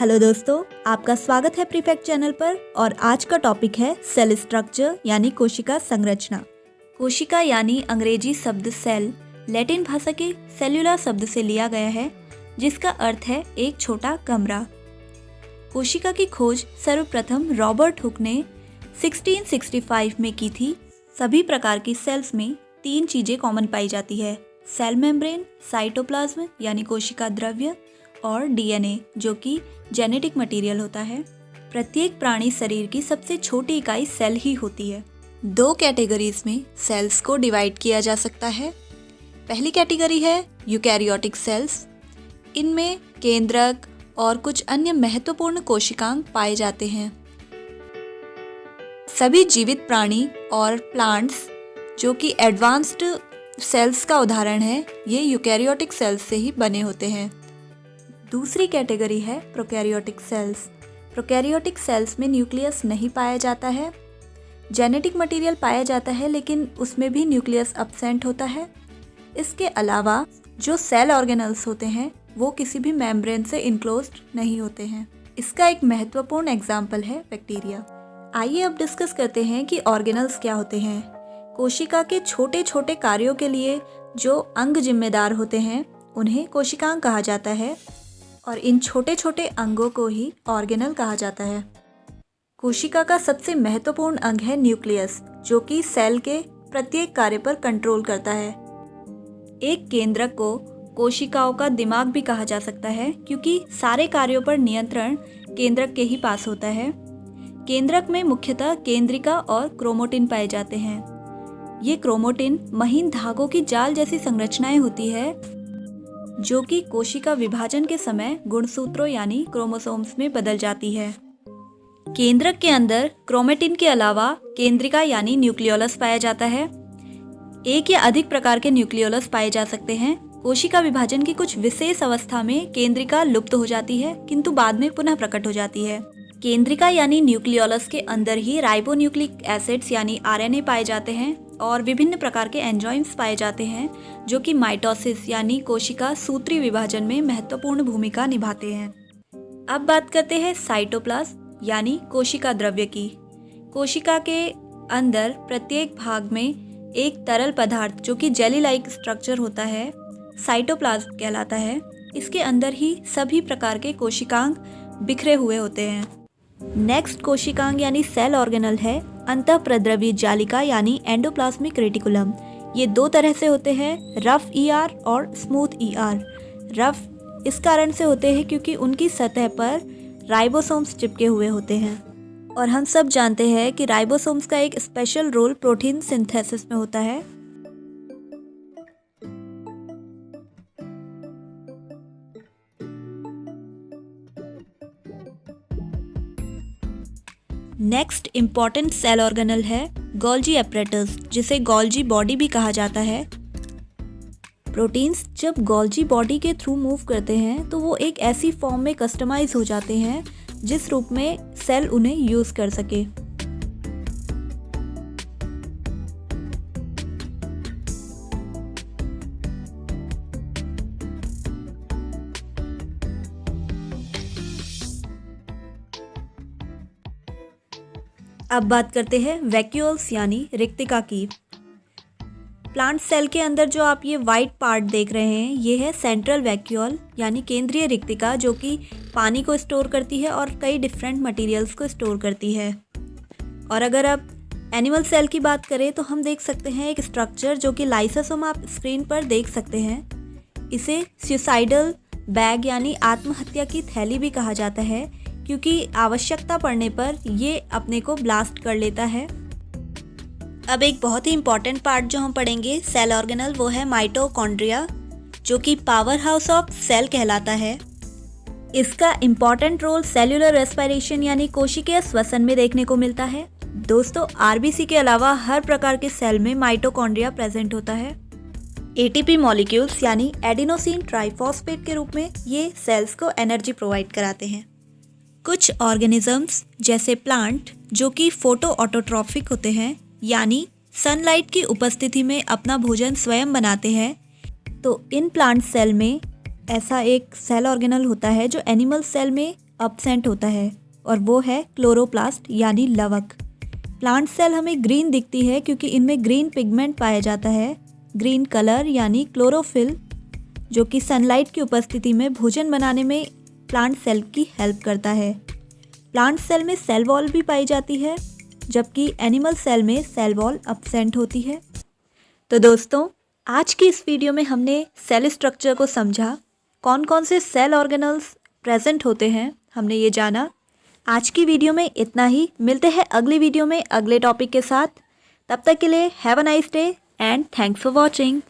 Hello दोस्तों, आपका स्वागत है प्रीफेक्ट चैनल पर। और आज का टॉपिक है सेल स्ट्रक्चर यानी कोशिका संरचना। कोशिका यानी अंग्रेजी शब्द सेल लैटिन भाषा के सेल्यूलर शब्द से लिया गया है, जिसका अर्थ है एक छोटा कमरा। कोशिका की खोज सर्वप्रथम रॉबर्ट हुक ने 1665 में की थी। सभी प्रकार की सेल्स में तीन चीजें कॉमन पाई जाती है: सेल मेम्ब्रेन, साइटोप्लाज्म यानी कोशिका द्रव्य और डीएनए जो कि जेनेटिक मटेरियल होता है। प्रत्येक प्राणी शरीर की सबसे छोटी इकाई सेल ही होती है। दो कैटेगरीज में सेल्स को डिवाइड किया जा सकता है। पहली कैटेगरी है यूकैरियोटिक सेल्स। इनमें केंद्रक और कुछ अन्य महत्वपूर्ण कोशिकांग पाए जाते हैं। सभी जीवित प्राणी और प्लांट्स जो कि एडवांस्ड सेल्स का उदाहरण है, ये यूकैरियोटिक सेल्स से ही बने होते हैं। दूसरी कैटेगरी है प्रोकैरियोटिक सेल्स। प्रोकैरियोटिक सेल्स में न्यूक्लियस नहीं पाया जाता है। जेनेटिक मटेरियल पाया जाता है, लेकिन उसमें भी न्यूक्लियस एब्सेंट होता है। इसके अलावा जो सेल ऑर्गेनल्स होते हैं वो किसी भी मेम्ब्रेन से इनक्लोज्ड नहीं होते हैं। इसका एक महत्वपूर्ण एग्जाम्पल है बैक्टीरिया। आइए अब डिस्कस करते हैं कि ऑर्गेनल्स क्या होते हैं। कोशिका के छोटे छोटे कार्यों के लिए जो अंग जिम्मेदार होते हैं उन्हें कोशिकांग कहा जाता है, और इन छोटे छोटे अंगों को ही ऑर्गेनल कहा जाता है। कोशिका का सबसे महत्वपूर्ण अंग है न्यूक्लियस, जो कि सेल के प्रत्येक कार्य पर कंट्रोल करता है। एक केंद्रक को कोशिकाओं का दिमाग भी कहा जा सकता है, क्योंकि सारे कार्यों पर नियंत्रण केंद्रक के ही पास होता है। केंद्रक में मुख्यतः केंद्रिका और क्रोमोटिन पाए जाते हैं। ये क्रोमोटिन महीन धागों की जाल जैसी संरचनाएं होती है, जो कि कोशिका विभाजन के समय गुणसूत्रों यानी क्रोमोसोम्स में बदल जाती है। केंद्रक के अंदर क्रोमेटिन के अलावा केंद्रिका यानी न्यूक्लियोलस पाया जाता है। एक या अधिक प्रकार के न्यूक्लियोलस पाए जा सकते हैं। कोशिका विभाजन की कुछ विशेष अवस्था में केंद्रिका लुप्त हो जाती है, किंतु बाद में पुनः प्रकट हो जाती है। केंद्रिका यानी न्यूक्लियोलस के अंदर ही राइबोन्यूक्लिक एसिड्स यानी आरएनए पाए जाते हैं, और विभिन्न प्रकार के एंजाइम्स पाए जाते हैं जो कि माइटोसिस यानी कोशिका सूत्री विभाजन में महत्वपूर्ण भूमिका निभाते हैं। अब बात करते हैं साइटोप्लाज्म यानी कोशिका द्रव्य की। कोशिका के अंदर प्रत्येक भाग में एक तरल पदार्थ जो कि जेली लाइक स्ट्रक्चर होता है, साइटोप्लाज्म कहलाता है। इसके अंदर ही सभी प्रकार के कोशिकांग बिखरे हुए होते हैं। नेक्स्ट कोशिकांग यानी सेल ऑर्गेनल है अंतःप्रद्रवी जालिका यानी एंडोप्लाज्मिक रेटिकुलम। ये दो तरह से होते हैं, रफ ईआर और स्मूथ ईआर। रफ इस कारण से होते हैं क्योंकि उनकी सतह पर राइबोसोम्स चिपके हुए होते हैं, और हम सब जानते हैं कि राइबोसोम्स का एक स्पेशल रोल प्रोटीन सिंथेसिस में होता है। नेक्स्ट इम्पॉर्टेंट सेल ऑर्गेनल है गोल्जी एपरेटस, जिसे गोल्जी बॉडी भी कहा जाता है। प्रोटीन्स जब गोल्जी बॉडी के थ्रू मूव करते हैं तो वो एक ऐसी फॉर्म में कस्टमाइज हो जाते हैं जिस रूप में सेल उन्हें यूज कर सके। अब बात करते हैं वैक्यूल्स यानी रिक्तिका की। प्लांट सेल के अंदर जो आप ये वाइट पार्ट देख रहे हैं, ये है सेंट्रल वैक्यूल यानी केंद्रीय रिक्तिका, जो कि पानी को स्टोर करती है और कई डिफरेंट मटेरियल्स को स्टोर करती है। और अगर आप एनिमल सेल की बात करें तो हम देख सकते हैं एक स्ट्रक्चर जो कि लाइसोसोम आप स्क्रीन पर देख सकते हैं। इसे सुसाइडल बैग यानी आत्महत्या की थैली भी कहा जाता है, क्योंकि आवश्यकता पड़ने पर ये अपने को ब्लास्ट कर लेता है। अब एक बहुत ही इंपॉर्टेंट पार्ट जो हम पढ़ेंगे सेल ऑर्गेनल, वो है माइटोकॉन्ड्रिया, जो कि पावर हाउस ऑफ सेल कहलाता है। इसका इम्पॉर्टेंट रोल सेल्यूलर रेस्पिरेशन यानी कोशिकीय श्वसन में देखने को मिलता है। दोस्तों, आरबीसी के अलावा हर प्रकार के सेल में माइटोकॉन्ड्रिया प्रेजेंट होता है। एटीपी मॉलिक्यूल्स यानी एडिनोसिन ट्राइफॉस्फेट के रूप में ये सेल्स को एनर्जी प्रोवाइड कराते हैं। कुछ ऑर्गेनिजम्स जैसे प्लांट जो कि फोटो ऑटोट्रॉफिक होते हैं, यानी सनलाइट की उपस्थिति में अपना भोजन स्वयं बनाते हैं, तो इन प्लांट सेल में ऐसा एक सेल ऑर्गेनल होता है जो एनिमल सेल में absent होता है और वो है क्लोरोप्लास्ट यानी लवक। प्लांट सेल हमें ग्रीन दिखती है क्योंकि इनमें ग्रीन पिगमेंट पाया जाता है। ग्रीन कलर यानी क्लोरोफिल जो कि सनलाइट की उपस्थिति में भोजन बनाने में प्लांट सेल की हेल्प करता है। प्लांट सेल में सेल वॉल भी पाई जाती है, जबकि एनिमल सेल में सेल वॉल अब्सेंट होती है। तो दोस्तों, आज की इस वीडियो में हमने सेल स्ट्रक्चर को समझा, कौन कौन से सेल ऑर्गेनल्स प्रेजेंट होते हैं हमने ये जाना। आज की वीडियो में इतना ही। मिलते हैं अगली वीडियो में अगले टॉपिक के साथ। तब तक के लिए have a nice day and thanks for watching.